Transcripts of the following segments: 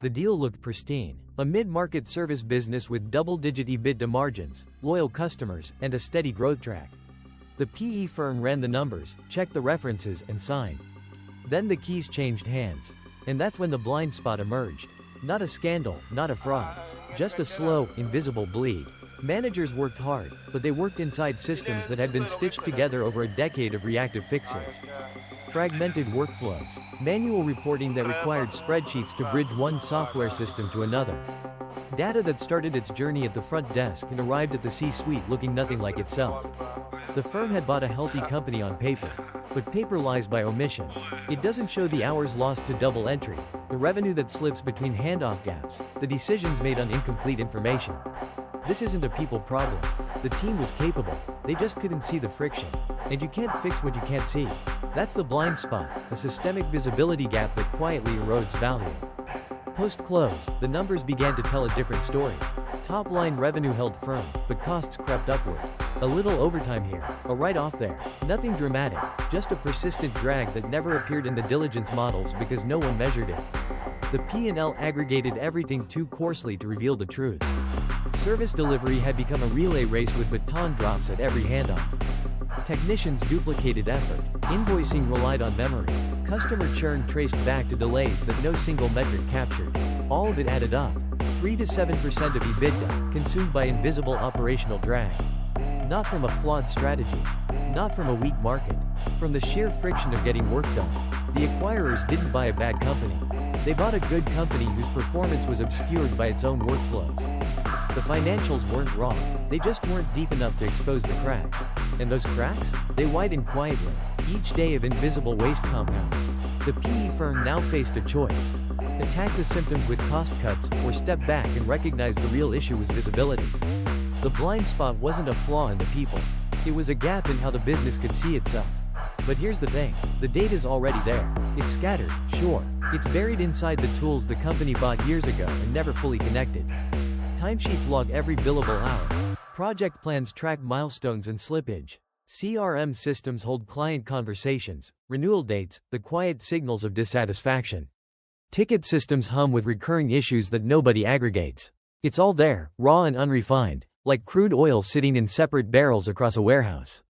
The deal looked pristine. A mid-market service business with double-digit EBITDA margins, loyal customers, and a steady growth track. The PE firm ran the numbers, checked the references, and signed. Then the keys changed hands. And that's when the blind spot emerged. Not a scandal, not a fraud. Just a slow, invisible bleed. Managers worked hard, but they worked inside systems that had been stitched together over a decade of reactive fixes. Fragmented workflows, manual reporting that required spreadsheets to bridge one software system to another. Data that started its journey at the front desk and arrived at the C-suite looking nothing like itself. The firm had bought a healthy company on paper, but paper lies by omission. It doesn't show the hours lost to double entry, the revenue that slips between handoff gaps, the decisions made on incomplete information. This isn't a people problem. The team was capable, they just couldn't see the friction. And you can't fix what you can't see. That's the blind spot, a systemic visibility gap that quietly erodes value. Post-close, the numbers began to tell a different story. Top-line revenue held firm, but costs crept upward. A little overtime here, a write-off there. Nothing dramatic, just a persistent drag that never appeared in the diligence models because no one measured it. The P&L aggregated everything too coarsely to reveal the truth. Service delivery had become a relay race with baton drops at every handoff. Technicians duplicated effort. Invoicing relied on memory. Customer churn traced back to delays that no single metric captured. All of it added up. 3 to 7% of EBITDA, consumed by invisible operational drag. Not from a flawed strategy. Not from a weak market. From the sheer friction of getting work done. The acquirers didn't buy a bad company. They bought a good company whose performance was obscured by its own workflows. The financials weren't wrong, they just weren't deep enough to expose the cracks. And those cracks? They widened quietly. Each day of invisible waste compounds. The PE firm now faced a choice. Attack the symptoms with cost cuts, or step back and recognize the real issue was visibility. The blind spot wasn't a flaw in the people. It was a gap in how the business could see itself. But here's the thing, the data's already there. It's scattered, sure. It's buried inside the tools the company bought years ago and never fully connected. Timesheets log every billable hour. Project plans track milestones and slippage. CRM systems hold client conversations, renewal dates, the quiet signals of dissatisfaction. Ticket systems hum with recurring issues that nobody aggregates. It's all there, raw and unrefined, like crude oil sitting in separate barrels across a warehouse.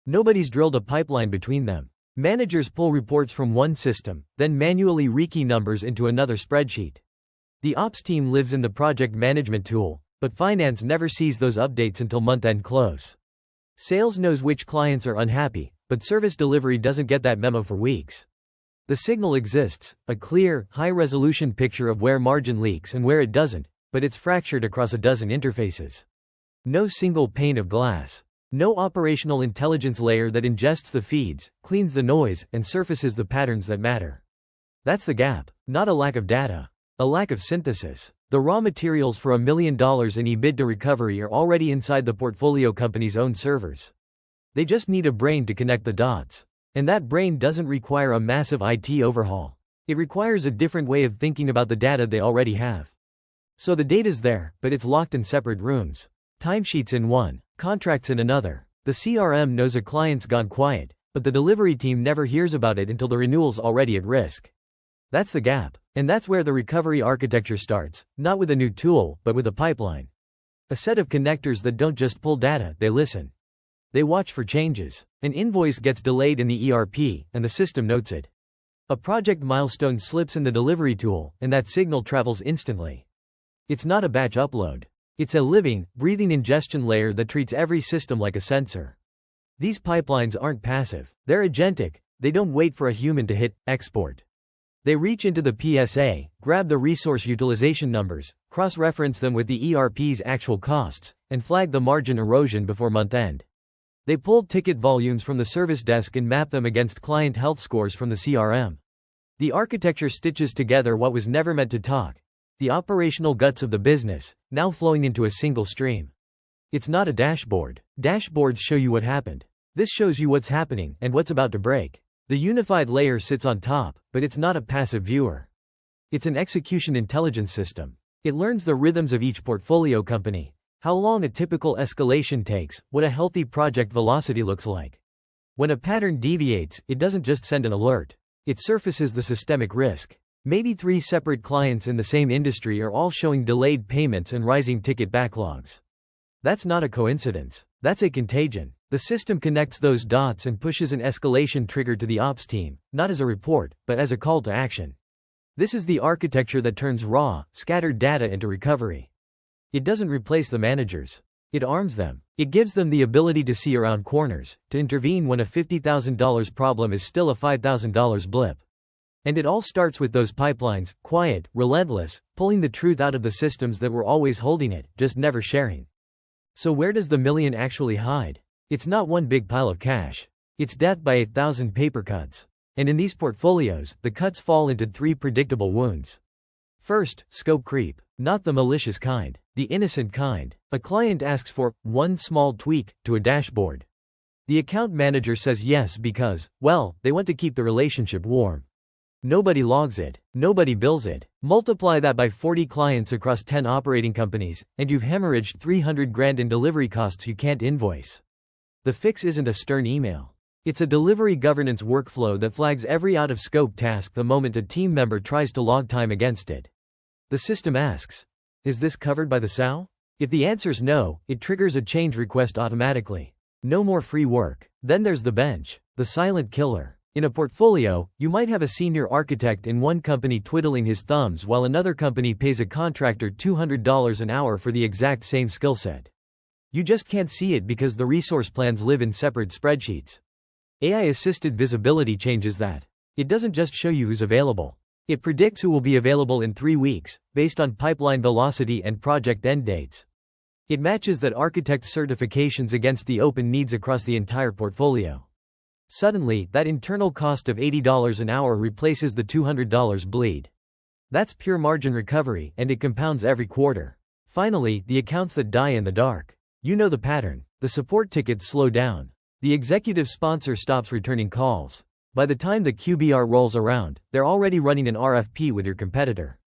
Nobody's drilled a pipeline between them. Managers pull reports from one system, then manually rekey numbers into another spreadsheet. The ops team lives in the project management tool, but finance never sees those updates until month-end close. Sales knows which clients are unhappy, but service delivery doesn't get that memo for weeks. The signal exists, a clear, high-resolution picture of where margin leaks and where it doesn't, but it's fractured across a dozen interfaces. No single pane of glass. No operational intelligence layer that ingests the feeds, cleans the noise, and surfaces the patterns that matter. That's the gap, not a lack of data. A lack of synthesis. The raw materials for $1 million in EBITDA recovery are already inside the portfolio company's own servers. They just need a brain to connect the dots. And that brain doesn't require a massive IT overhaul. It requires a different way of thinking about the data they already have. So the data's there, but it's locked in separate rooms. Timesheets in one, contracts in another. The CRM knows a client's gone quiet, but the delivery team never hears about it until the renewal's already at risk. That's the gap. And that's where the recovery architecture starts, not with a new tool, but with a pipeline. A set of connectors that don't just pull data, they listen. They watch for changes. An invoice gets delayed in the ERP, and the system notes it. A project milestone slips in the delivery tool, and that signal travels instantly. It's not a batch upload. It's a living, breathing ingestion layer that treats every system like a sensor. These pipelines aren't passive. They're agentic. They don't wait for a human to hit export. They reach into the PSA, grab the resource utilization numbers, cross-reference them with the ERP's actual costs, and flag the margin erosion before month-end. They pulled ticket volumes from the service desk and map them against client health scores from the CRM. The architecture stitches together what was never meant to talk. The operational guts of the business, now flowing into a single stream. It's not a dashboard. Dashboards show you what happened. This shows you what's happening and what's about to break. The unified layer sits on top, but it's not a passive viewer. It's an execution intelligence system. It learns the rhythms of each portfolio company, how long a typical escalation takes, what a healthy project velocity looks like. When a pattern deviates, it doesn't just send an alert. It surfaces the systemic risk. Maybe 3 separate clients in the same industry are all showing delayed payments and rising ticket backlogs. That's not a coincidence. That's a contagion. The system connects those dots and pushes an escalation trigger to the ops team, not as a report, but as a call to action. This is the architecture that turns raw, scattered data into recovery. It doesn't replace the managers. It arms them. It gives them the ability to see around corners, to intervene when a $50,000 problem is still a $5,000 blip. And it all starts with those pipelines, quiet, relentless, pulling the truth out of the systems that were always holding it, just never sharing. So where does the million actually hide? It's not one big pile of cash. It's death by 8,000 paper cuts. And in these portfolios, the cuts fall into 3 predictable wounds. First, scope creep. Not the malicious kind, the innocent kind. A client asks for one small tweak to a dashboard. The account manager says yes because, well, they want to keep the relationship warm. Nobody logs it. Nobody bills it. Multiply that by 40 clients across 10 operating companies, and you've hemorrhaged $300,000 in delivery costs you can't invoice. The fix isn't a stern email. It's a delivery governance workflow that flags every out-of-scope task the moment a team member tries to log time against it. The system asks, is this covered by the SAO? If the answer's no, it triggers a change request automatically. No more free work. Then there's the bench, the silent killer. In a portfolio, you might have a senior architect in one company twiddling his thumbs while another company pays a contractor $200 an hour for the exact same skill set. You just can't see it because the resource plans live in separate spreadsheets. AI-assisted visibility changes that. It doesn't just show you who's available. It predicts who will be available in 3 weeks, based on pipeline velocity and project end dates. It matches that architect's certifications against the open needs across the entire portfolio. Suddenly, that internal cost of $80 an hour replaces the $200 bleed. That's pure margin recovery, and it compounds every quarter. Finally, the accounts that die in the dark. You know the pattern. The support tickets slow down. The executive sponsor stops returning calls. By the time the QBR rolls around, they're already running an RFP with your competitor.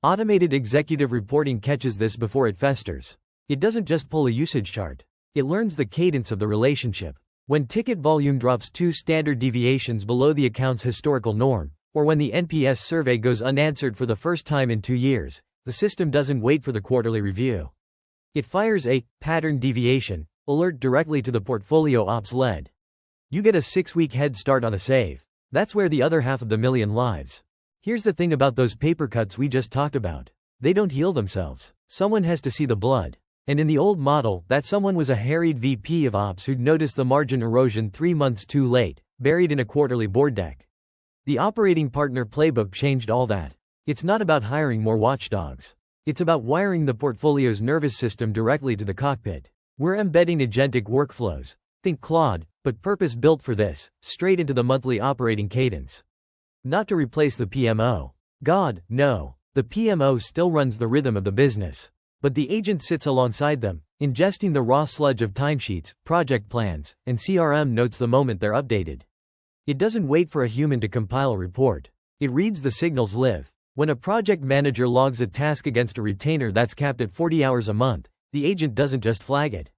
Automated executive reporting catches this before it festers. It doesn't just pull a usage chart. It learns the cadence of the relationship. When ticket volume drops 2 standard deviations below the account's historical norm, or when the NPS survey goes unanswered for the first time in 2 years, the system doesn't wait for the quarterly review. It fires a pattern deviation alert directly to the portfolio ops lead. You get a 6-week head start on a save. That's where the other half of the million lives. Here's the thing about those paper cuts we just talked about. They don't heal themselves. Someone has to see the blood. And in the old model, that someone was a harried VP of ops who'd noticed the margin erosion 3 months too late, buried in a quarterly board deck. The operating partner playbook changed all that. It's not about hiring more watchdogs. It's about wiring the portfolio's nervous system directly to the cockpit. We're embedding agentic workflows. Think Claude, but purpose-built for this, straight into the monthly operating cadence. Not to replace the PMO. God, no. The PMO still runs the rhythm of the business. But the agent sits alongside them, ingesting the raw sludge of timesheets, project plans, and CRM notes the moment they're updated. It doesn't wait for a human to compile a report. It reads the signals live. When a project manager logs a task against a retainer that's capped at 40 hours a month, the agent doesn't just flag it.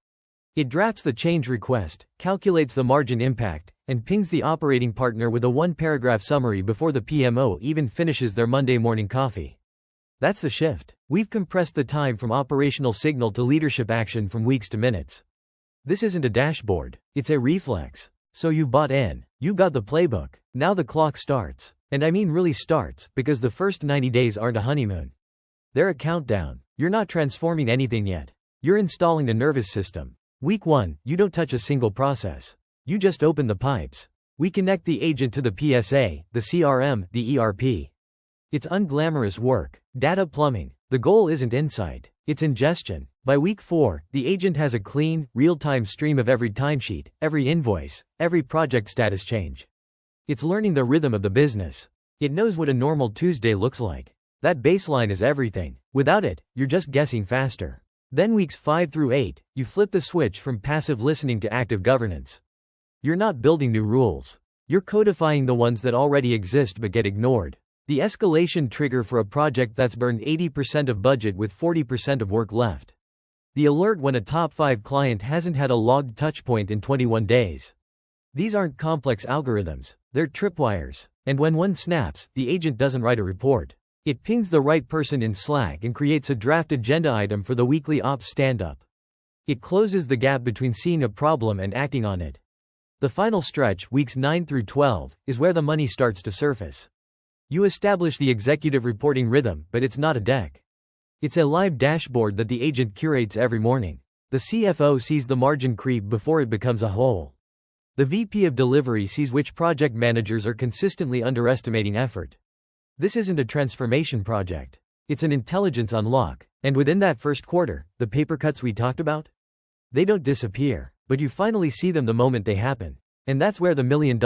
It drafts the change request, calculates the margin impact, and pings the operating partner with a 1-paragraph summary before the PMO even finishes their Monday morning coffee. That's the shift. We've compressed the time from operational signal to leadership action from weeks to minutes. This isn't a dashboard. It's a reflex. So you've bought in. You got the playbook. Now the clock starts. And I mean really starts, because the first 90 days aren't a honeymoon. They're a countdown. You're not transforming anything yet. You're installing a nervous system. Week 1, you don't touch a single process. You just open the pipes. We connect the agent to the PSA, the CRM, the ERP. It's unglamorous work. Data plumbing. The goal isn't insight. It's ingestion. By week 4, the agent has a clean, real-time stream of every timesheet, every invoice, every project status change. It's learning the rhythm of the business. It knows what a normal Tuesday looks like. That baseline is everything. Without it, you're just guessing faster. Then weeks 5 through 8, you flip the switch from passive listening to active governance. You're not building new rules. You're codifying the ones that already exist but get ignored. The escalation trigger for a project that's burned 80% of budget with 40% of work left. The alert when a top 5 client hasn't had a logged touchpoint in 21 days. These aren't complex algorithms, they're tripwires. And when one snaps, the agent doesn't write a report. It pings the right person in Slack and creates a draft agenda item for the weekly ops stand-up. It closes the gap between seeing a problem and acting on it. The final stretch, weeks 9 through 12, is where the money starts to surface. You establish the executive reporting rhythm, but it's not a deck. It's a live dashboard that the agent curates every morning. The CFO sees the margin creep before it becomes a hole. The VP of delivery sees which project managers are consistently underestimating effort. This isn't a transformation project. It's an intelligence unlock. And within that first quarter, the paper cuts we talked about? They don't disappear, but you finally see them the moment they happen. And that's where the $1 million